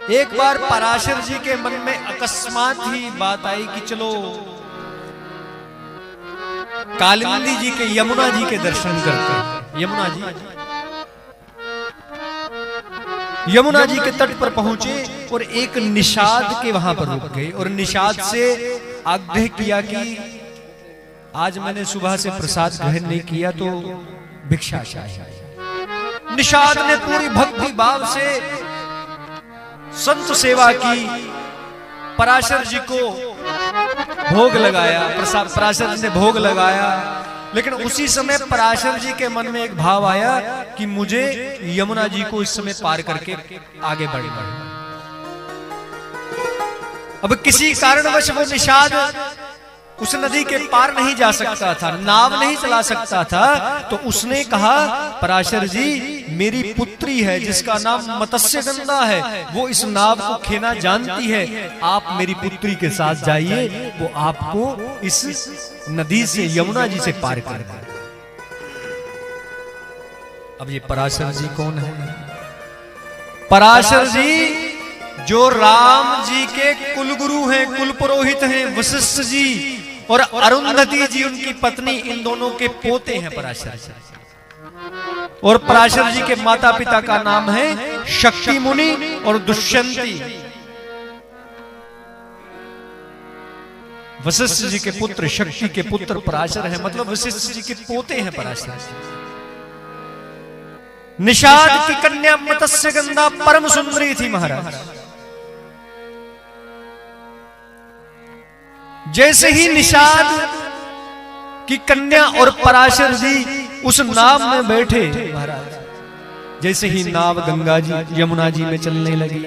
एक बार पराशर जी के मन में अकस्मात ही बात आई कि चलो कालिंदी जी के, यमुना जी के दर्शन करते हैं। यमुना जी के तट पर पहुंचे और एक निषाद के वहां पर रुक गए और निषाद से आग्रह किया कि आज मैंने सुबह से प्रसाद ग्रहण नहीं किया तो भिक्षा चाहिए। निषाद ने पूरी भक्ति भाव से संत सेवा की, पराशर जी को भोग लगाया, पराशर जी ने भोग लगाया। लेकिन उसी समय पराशर जी के मन में एक भाव आया कि मुझे यमुना जी को इस समय पार करके आगे बढ़ना है। अब किसी कारणवश वो निषाद उस नदी के पार नहीं जा सकता था, नाव नहीं चला सकता था, तो उसने कहा पराशर जी मेरी पुत्री है जिसका नाम मत्स्यगंधा है, वो इस नाव को खेना जानती है, आप मेरी पुत्री के साथ जाइए, वो आपको इस नदी से, यमुना जी से पार कर देगा। अब ये पराशर जी कौन है? पराशर जी जो राम जी के कुलगुरु हैं, कुल पुरोहित हैं, वशिष्ठ जी और अरुंधति जी उनकी पत्नी, इन दोनों के पोते हैं पराशर जी। और पराशर जी के माता पिता का नाम है शक्ति मुनि और दुष्यंती। वशिष्ठ जी के पुत्र, शक्ति के पुत्र पराशर है, मतलब वशिष्ठ जी के पोते हैं पराशर जी। निषाद की कन्या मत्स्यगंधा परम सुंदरी थी महाराज। जैसे ही निषाद की कन्या और पराशर जी उस नाव में बैठे महाराज, जैसे ही नाव गंगा जी, यमुना जी में चलने लगी,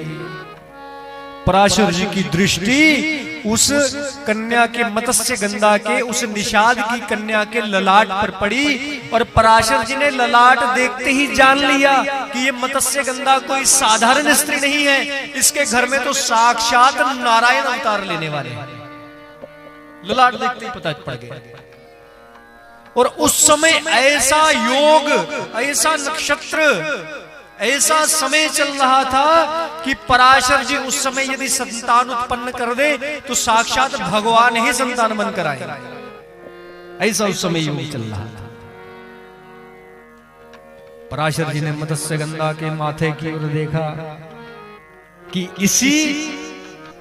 पराशर जी की दृष्टि उस कन्या के, मत्स्यगंधा के, उस निषाद की कन्या के ललाट पर पड़ी और पराशर जी ने ललाट देखते ही जान लिया कि ये मत्स्यगंधा कोई साधारण स्त्री नहीं है, इसके घर में तो साक्षात नारायण अवतार लेने वाले हैं। ललाट देखते ही पता पड़ गया। और उस समय ऐसा योग, ऐसा नक्षत्र, ऐसा समय चल रहा था कि पराशर जी उस समय यदि संतान उत्पन्न कर दे तो साक्षात भगवान ही संतान बनकर आए, ऐसा उस समय योग चल रहा था। पराशर जी ने मत्स्यगंधा के माथे की ओर देखा कि इसी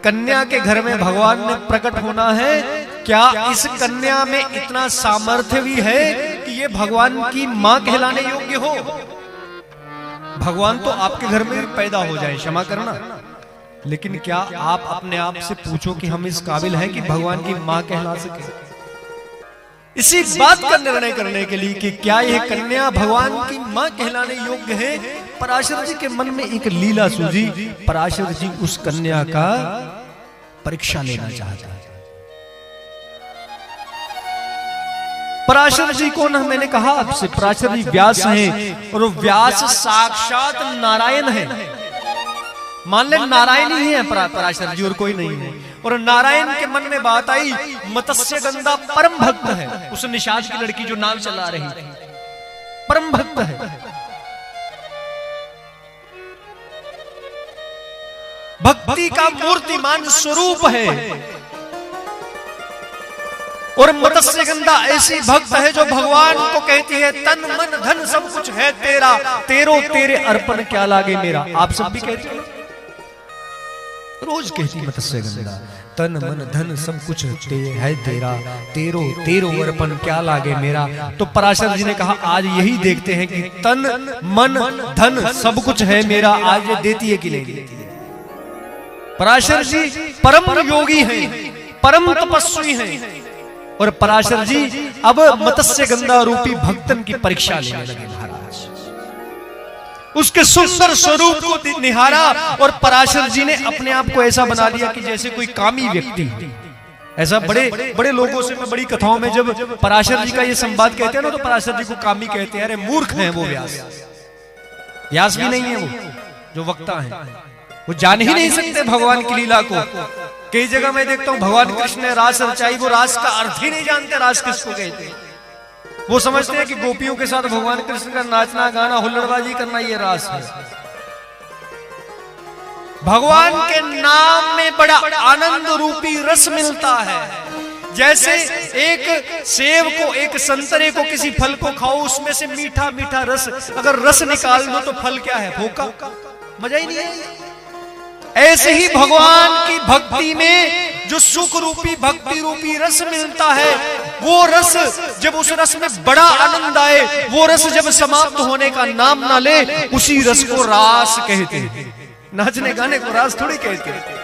कन्या के घर में भगवान ने प्रकट होना है, क्या इस कन्या में इतना सामर्थ्य भी है कि ये भगवान की मां कहलाने योग्य हो? भगवान तो आपके घर में पैदा हो जाए, क्षमा करना, लेकिन क्या आप अपने आप से पूछो कि हम इस काबिल हैं कि भगवान की मां कहला सके? इसी बात का निर्णय करने के लिए कि क्या यह कन्या भगवान की मां कहलाने योग्य है, पराशर जी के मन में एक लीला सूझी। पराशर जी उस कन्या का परीक्षा लेना चाहते हैं। पराशर जी कौन है? मैंने कहा आपसे, पराशर जी व्यास हैं और व्यास साक्षात नारायण है। मान ले नारायण ही है पराशर जी और कोई नहीं है। और नारायण के मन में बात आई, मत्स्यगंधा परम भक्त है, उस निषाद की लड़की जो नाव चला रही थी, परम भक्त है, भक्ति का मूर्तिमान स्वरूप है। और मत्स्यगंधा ऐसी भक्त है जो भगवान को कहती है तन मन धन सब कुछ है तेरा, तेरो तेरे अर्पण क्या लागे मेरा। आप सब भी कहते हैं, रोज कहती मत्स्यगंधा तन मन धन सब कुछ है तेरा, तेरो तेरो अर्पण क्या लागे मेरा। तो पराशर जी ने कहा आज यही देखते हैं कि तन मन धन सब कुछ है मेरा, आज ये देती है कि नहीं देती है। पराशर जी परम योगी हैं, परम तपस्वी हैं, और पराशर जी अब मत्स्यगंधा रूपी भक्तन की परीक्षा लेने लगे महाराज। उसके सुंदर स्वरूप को निहारा और पराशर जी ने अपने आप को ऐसा बना लिया कि जैसे कोई कामी व्यक्ति। ऐसा बड़े बड़े लोगों से मैं बड़ी कथाओं में जब पराशर जी का ये संवाद कहते हैं ना, तो पराशर जी को कामी कहते हैं। अरे मूर्ख हैं वो व्यास, व्यास भी नहीं है वो जो वक्ता है, वो जान ही नहीं सकते भगवान की लीला को। कई जगह मैं देखता हूँ भगवान कृष्ण ने रास रचाई, वो रास का अर्थ ही नहीं जानते, रास किसको कहते हैं। वो समझते हैं कि गोपियों के साथ भगवान कृष्ण का नाचना गाना हुल्लड़बाजी करना ये रास है। भगवान के नाम में बड़ा आनंद रूपी रस मिलता है। जैसे एक सेब को, एक संतरे को, किसी फल को खाओ, उसमें से मीठा मीठा रस, अगर रस निकाल दो तो फल क्या है? फोका, मजा ही नहीं है। ऐसे ही भगवान की भक्ति में जो सुख रूपी भक्ति रूपी रस मिलता है, वो रस जब उस रस में बड़ा आनंद आए, वो रस जब समाप्त होने का नाम ना ले, उसी रस को रास कहते हैं। नाचने गाने को रास थोड़ी कहते हैं।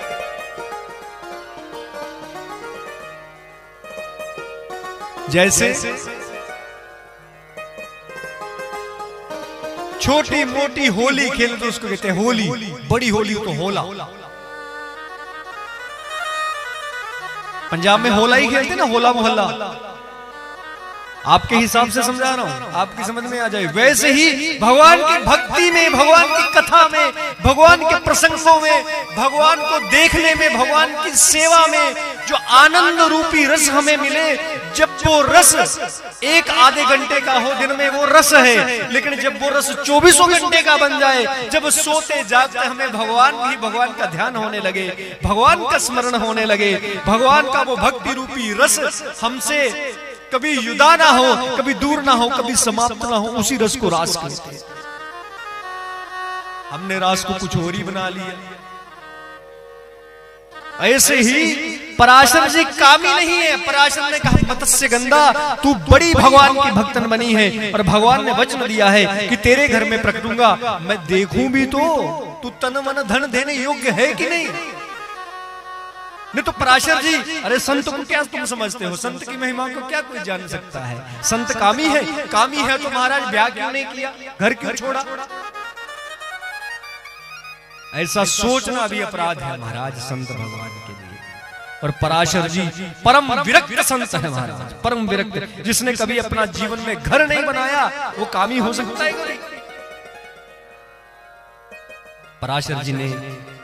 जैसे छोटी मोटी होली खेल तो उसको कहते हैं होली, बड़ी होली तो होला। पंजाब में होला ही खेलते ना, होला मोहल्ला। आपके हिसाब से समझा रहा हूं, आपकी समझ में आ जाए। वैसे ही भगवान की भक्ति में, भगवान की कथा में, भगवान के प्रसंगों में, भगवान को देखने में, भगवान की सेवा में जो आनंद रूपी रस हमें मिले, जब वो रस एक आधे घंटे का हो दिन में वो रस है, लेकिन जब वो रस 24 घंटे का बन जाए, जब सोते जागते हमें भगवान का ध्यान होने लगे, भगवान का स्मरण होने लगे, भगवान का वो भक्ति रूपी रस हमसे कभी युदा ना हो, कभी दूर ना हो, कभी समाप्त ना हो, उसी रस को रास कहते हैं। हमने रास को कुछ और ही बना लिया। ऐसे ही पराशर जी कामी नहीं है। पराशर ने कहा मत्स्य गंधा तू बड़ी भगवान की भक्तन बनी है, और भगवान ने वचन दिया है कि तेरे घर में प्रकटूंगा, मैं देखूं भी तो तू तन मन धन देने योग्य है कि नहीं। नहीं तो पराशर जी, अरे संत को क्या तुम समझते हो? संत की महिमा को क्या कोई जान सकता है? संत कामी है, कामी है तो महाराज ब्याह क्यों नहीं किया, घर क्यों छोड़ा? ऐसा सोचना भी अपराध है महाराज संत भगवान के लिए। और पराशर जी परम विरक्त संत है महाराज, परम विरक्त। जिसने कभी अपना जीवन में घर नहीं बनाया वो कामी हो सकता है? पराशर जी ने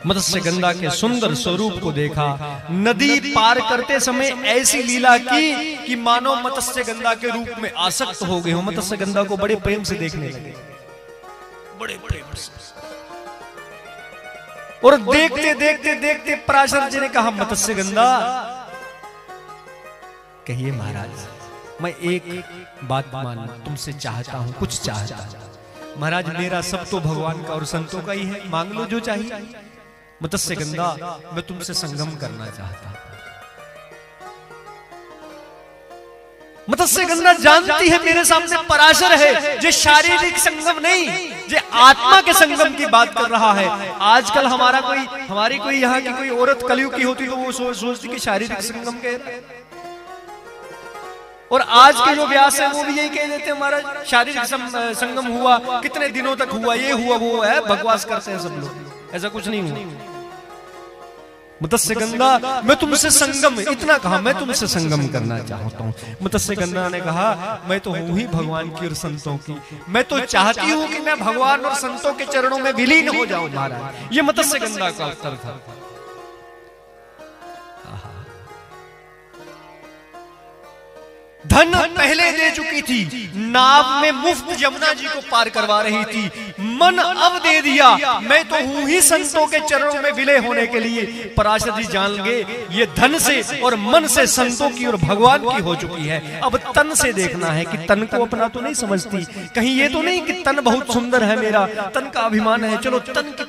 मत्स्य गंधा के सुंदर स्वरूप को देखा। नदी पार करते समय ऐसी लीला की कि मानो मत्स्य गंधा के रूप में आसक्त हो गए हो। मत्स्य गंधा को बड़े प्रेम से देखने लगे, बड़े प्रेम से। और देखते देखते देखते पराशर जी ने कहा मत्स्य गंधा, कहिए महाराज, मैं एक बात तुमसे चाहता हूं, कुछ चाहता हूं। महाराज मेरा सब तो भगवान का और संतों का ही है, मांग लो जो चाहिए। मत्स्य गंधा, मैं तुमसे संगम करना चाहता हूं। मत्स्य गंधा जानती है मेरे सामने पराशर है, जो शारीरिक संगम नहीं, जो आत्मा के संगम की बात कर रहा है। आजकल हमारी कोई यहाँ की कोई औरत कलयुग की होती तो वो सोचती कि शारीरिक संगम कह रहे हैं। और आज के जो व्यास है वो भी यही कह देते हैं हमारा शारीरिक संगम हुआ, कितने दिनों तक हुआ, ये हुआ वो है, बकवास करते हैं सब लोग। ऐसा कुछ नहीं हुआ। मत्स्य गंधा, मैं तुमसे संगम, इतना कहा, मैं तुमसे संगम करना चाहता हूँ। मत्स्य गंधा ने कहा मैं तो हूं ही भगवान की और संतों की, मैं तो चाहती हूँ कि मैं भगवान और संतों के चरणों में विलीन हो जाऊं महाराज। ये मत्स्य गंधा का उत्तर था। धन पहले दे चुकी थी, नाव में मुफ्त यमुना जी को पार करवा रही थी, मन अब दे दिया, मैं तो हूं ही संतों के चरणों में विलय होने के लिए। पराशर जी जान गए ये धन से और मन से संतों की और भगवान की हो चुकी है। अब तन से देखना है कि तन को अपना तो नहीं समझती, कहीं ये तो नहीं कि तन बहुत सुंदर है मेरा, तन का अभिमान है, चलो तन की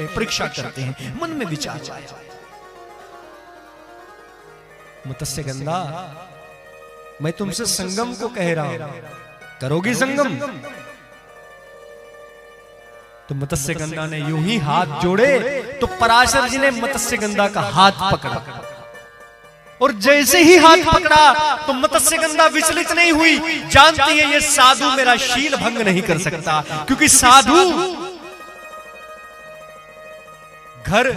परीक्षा करते हैं। मन में विचार आया। मत्स्य गंधा, मैं तुमसे संगम को कह रहा हूं, करोगी संगम? तो मत्स्य गंधा ने यूं ही हाथ जोड़े तो पराशर जी ने मत्स्य गंधा का हाथ पकड़ा, और जैसे ही हाथ पकड़ा तो मत्स्य गंधा विचलित नहीं हुई। जानती है ये साधु मेरा शील भंग नहीं कर सकता, क्योंकि साधु घर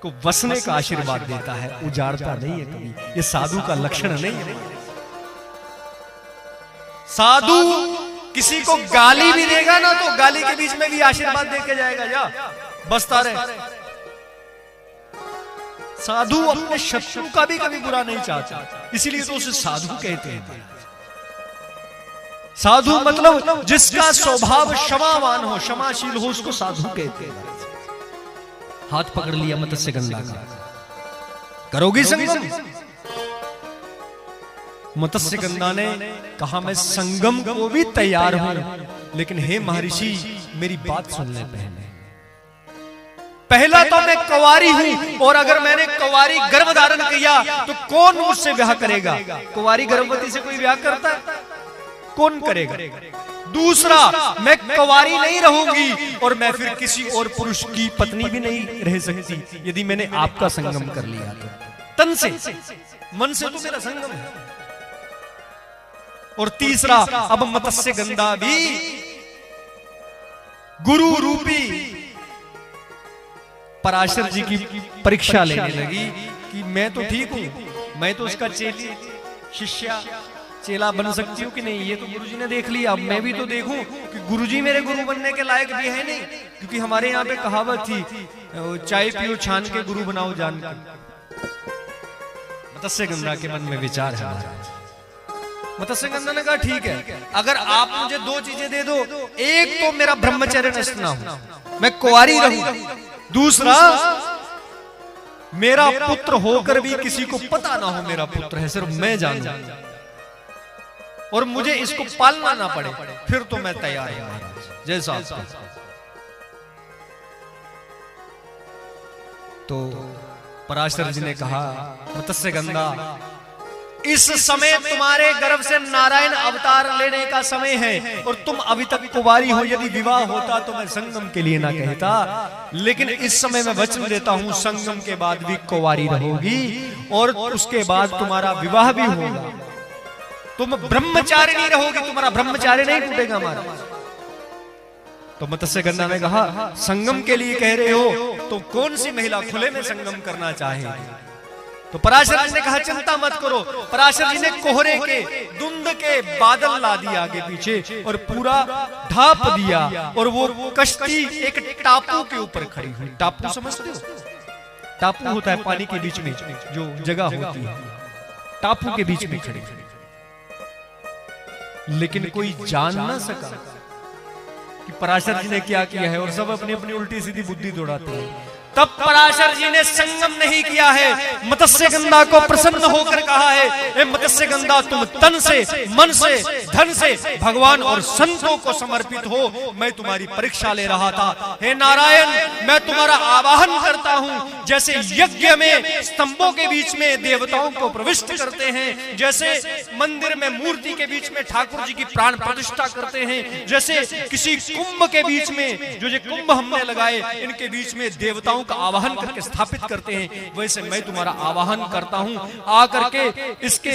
को बसने का आशीर्वाद देता है, उजाड़ता नहीं है कभी। ये साधु का लक्षण नहीं है। साधु किसी को गाली भी देगा ना तो गाली के बीच में भी आशीर्वाद देके जाएगा, जा बसता रहे। साधु अपने शत्रु का भी कभी बुरा नहीं चाहता, इसीलिए तो उसे साधु कहते हैं। साधु मतलब जिसका स्वभाव क्षमावान हो, क्षमाशील हो, उसको साधु कहते हैं। हाथ पकड़ लिया मत्स्य गंगा का, करोगी संगम? मत्स्य गंगा ने कहा मैं संगम को भी तैयार हूं, लेकिन हे महर्षि मेरी बात सुन ले। पहला तो मैं कुंवारी हूं, और अगर मैंने कुंवारी गर्भ धारण किया तो कौन मुझसे ब्याह करेगा? कुंवारी गर्भवती से कोई ब्याह करता है? कौन करेगा? दूसरा, मैं कुंवारी नहीं रहूंगी और मैं फिर किसी और पुरुष की पत्नी भी नहीं रह सकती यदि मैंने आपका संगम कर लिया तो। तन से मन से तो मेरा संगम है। और तीसरा, अब मत्स्य गंगा भी गुरु रूपी पराशर जी की परीक्षा लेने लगी कि मैं तो ठीक हूं, मैं तो उसका शिष्या चेला बन सकती हूँ कि नहीं, ये तो गुरुजी ने देख लिया, अब मैं भी तो देखूं कि गुरुजी मेरे गुरु बनने के लायक भी है नहीं। क्योंकि हमारे यहाँ पे कहावत थी, चाय पियो छान के गुरु बनाओ जान के। मत्स्य गंगा के मन में विचार है। मत्स्य गंगा ने कहा ठीक है, अगर आप मुझे दो चीजें दे दो, एक तो मेरा ब्रह्मचर्य नष्ट ना हो, मैं कुंवारी रहूं, दूसरा मेरा पुत्र होकर भी किसी को पता ना हो मेरा पुत्र है, सिर्फ मैं जानूं और मुझे इसको पालना ना पड़े, फिर तो मैं तैयार हूं महाराज, जैसा आप। तो पराशर जी ने कहा मत्स्य गंगा, इस समय तुम्हारे गर्भ से नारायण अवतार लेने का समय है और तुम अभी तक कुंवारी हो। यदि विवाह होता तो मैं संगम के लिए ना कहता, लेकिन इस समय मैं वचन देता हूं संगम के बाद भी कुंवारी रहोगी और उसके बाद तुम्हारा विवाह भी होगा। तुम ब्रह्मचारिणी रहोगी, तुम्हारा ब्रह्मचार्य नहीं टूटेगा महाराज। तो मत्स्य गंगा ने कहा संगम के लिए कह रहे हो तो कौन सी महिला खुले में संगम करना चाहेगी? तो पराशर जी ने कहा चिंता मत करो। पराशर जी ने कोहरे के धुंध के बादल ला दिए आगे पीछे और पूरा ढाप दिया और वो कश्ती एक टापू के ऊपर खड़ी हुई। टापू समझते हो? टापू होता है पानी के बीच में जो जगह होती है, टापू के बीच में खड़ी। लेकिन कोई जान ना सका कि पराशर जी ने क्या किया है और सब अपनी अपनी उल्टी सीधी बुद्धि दौड़ाते हैं। तब पराशर जी ने संगम नहीं किया है, मत्स्य गंगा को प्रसन्न होकर कहा है, ए मत्स्य गंगा तुम तन से, मन से, धन से भगवान और संतों को समर्पित हो। मैं तुम्हारी परीक्षा ले रहा था। हे नारायण, मैं तुम्हारा आवाहन करता हूं। जैसे यज्ञ में स्तंभों के बीच में देवताओं को प्रविष्ट करते हैं, जैसे मंदिर में मूर्ति के बीच में ठाकुर जी की प्राण प्रतिष्ठा करते हैं, जैसे किसी कुंभ के बीच में जो कुंभ हमने लगाए इनके बीच में देवताओं का आवाहन करके स्थापित करते हैं, वैसे मैं तुम्हारा आवाहन करता हूं। आकर के इसके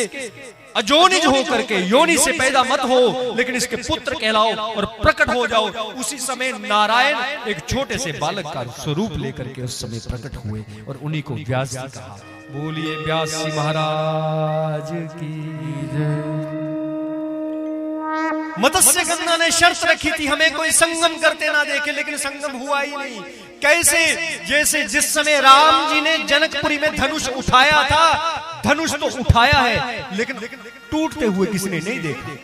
अजोनिज होकर के, योनि से पैदा मत हो लेकिन इसके पुत्र कहलाओ और प्रकट हो जाओ। उसी समय नारायण एक छोटे से बालक का स्वरूप लेकर के उस समय प्रकट हुए और उन्हीं को व्यास जी कहा। बोलिए व्यास जी महाराज की जय। मत्स्य गंगा ने शर्त रखी थी हमें कोई संगम करते ना देखे, लेकिन संगम हुआ ही नहीं। कैसे? जैसे जिस समय राम जी ने जनकपुरी में धनुष उठाया था, धनुष तो उठाया है लेकिन टूटते हुए किसने नहीं देखा।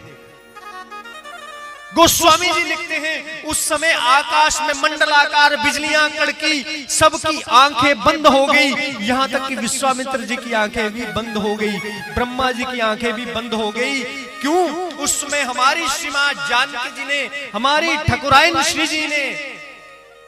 गोस्वामी जी लिखते हैं उस समय आकाश में मंडलाकार बिजलियां कड़की, सबकी आंखें बंद हो गई, यहां तक कि विश्वामित्र जी की आंखें भी बंद हो गई, ब्रह्मा जी की आंखें भी बंद हो गई। क्यों? उस समय हमारी श्री मां जानकी जी ने, हमारी ठकुराइन श्री जी ने,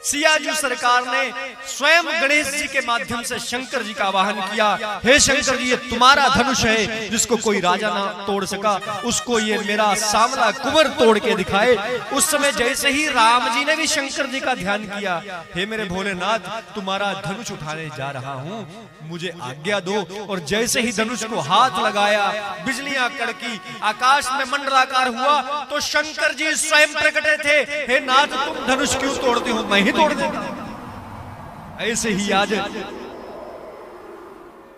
सियाजी सरकार ने स्वयं गणेश जी के माध्यम से शंकर जी का आवाहन किया। हे शंकर जी, ये तुम्हारा धनुष है जिसको कोई राजा ना तोड़ सका, उसको ये मेरा सामला कुंवर तोड़ के दिखाए। उस समय जैसे ही राम जी ने भी शंकर जी का ध्यान किया, हे मेरे भोलेनाथ, तुम्हारा धनुष उठाने जा रहा हूं, मुझे आज्ञा दो। और जैसे ही धनुष को हाथ लगाया, बिजलियां कड़की, आकाश में मंडलाकार हुआ, तो शंकर जी स्वयं प्रकटे थे। हे नाथ, तुम धनुष क्यों तोड़ते हो? मैं ही तोड़ देगा। ऐसे ही आज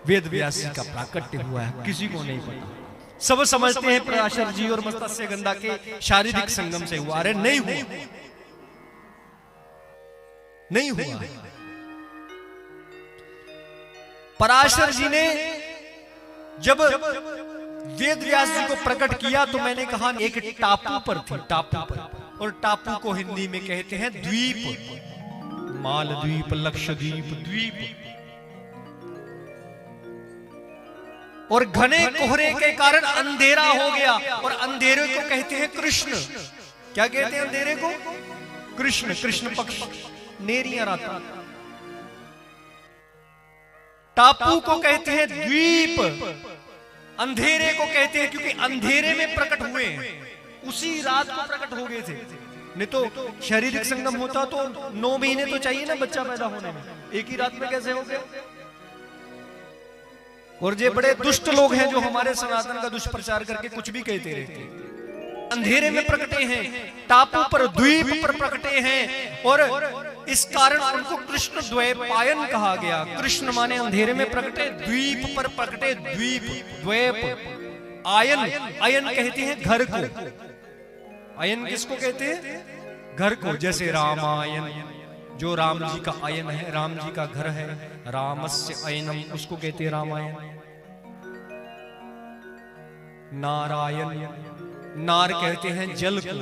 वेद व्यास जी का प्राकट्य हुआ है, किसी को नहीं पता। सब समझते हैं पराशर जी और मत्स्य गंगा के शारीरिक संगम से हुआ। अरे नहीं हुआ, नहीं हुआ। पराशर जी ने जब वेद व्यास जी को प्रकट किया तो मैंने कहा एक टापू पर थे, टापू पर, और टापू को हिंदी में कहते हैं द्वीप। मालद्वीप, लक्षद्वीप, द्वीप। और घने कोहरे के कारण अंधेरा हो गया, और अंधेरे को कहते हैं कृष्ण। क्या कहते हैं अंधेरे को? कृष्ण। कृष्ण पक्ष, नेरिया राता। टापू को कहते हैं द्वीप। अंधेरे को कहते हैं क्योंकि अंधेरे में प्रकट हुए हैं, उसी रात को प्रकट हो गए थे। नहीं तो शारीरिक संगम होता तो 9 महीने तो चाहिए ना बच्चा पैदा होने में, एक ही रात में कैसे हो गया? और ये बड़े दुष्ट लोग हैं जो हमारे सनातन का दुष्प्रचार करके कुछ भी कहते रहते हैं। अंधेरे में प्रकटे हैं, टापू पर, द्वीप पर प्रकटे हैं, और इस कारण उनको कृष्ण द्वैपायन कहा गया। कृष्ण माने अंधेरे में प्रकटे, द्वीप पर प्रकटे, द्वीप, द्वैप, आयन। आयन कहते हैं घर को। आयन किसको कहते हैं? घर को। जैसे रामायण, जो राम जी का आयन है, राम जी का घर है, रामस्य अयनम, उसको कहते हैं रामायण। नारायण, नार कहते हैं जल को,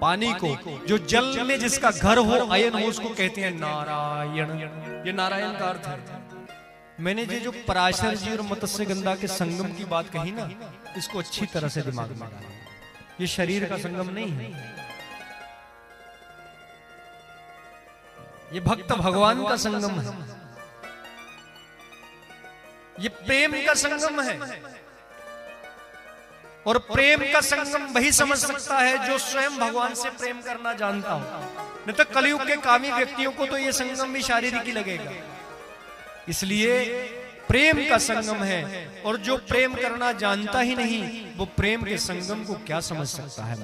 पानी को। जो जल में जिसका घर हो, अयन हो, उसको कहते हैं नारायण। ये नारायण का अर्थ है। मैंने ये जो पराशर जी और मत्स्य गंगा के संगम की बात कही ना, इसको अच्छी तरह से दिमाग में डालें। ये शरीर का संगम नहीं है, ये भक्त भगवान का संगम है, ये प्रेम का संगम है। और प्रेम का संगम वही समझ सकता है जो स्वयं भगवान से प्रेम करना जानता हो। नहीं तो कलयुग के कामी व्यक्तियों को तो ये संगम भी शारीरिक ही लगेगा। इसलिए प्रेम का संगम है, और जो प्रेम करना जानता ही नहीं, वो प्रेम के संगम को क्या समझ सकता है?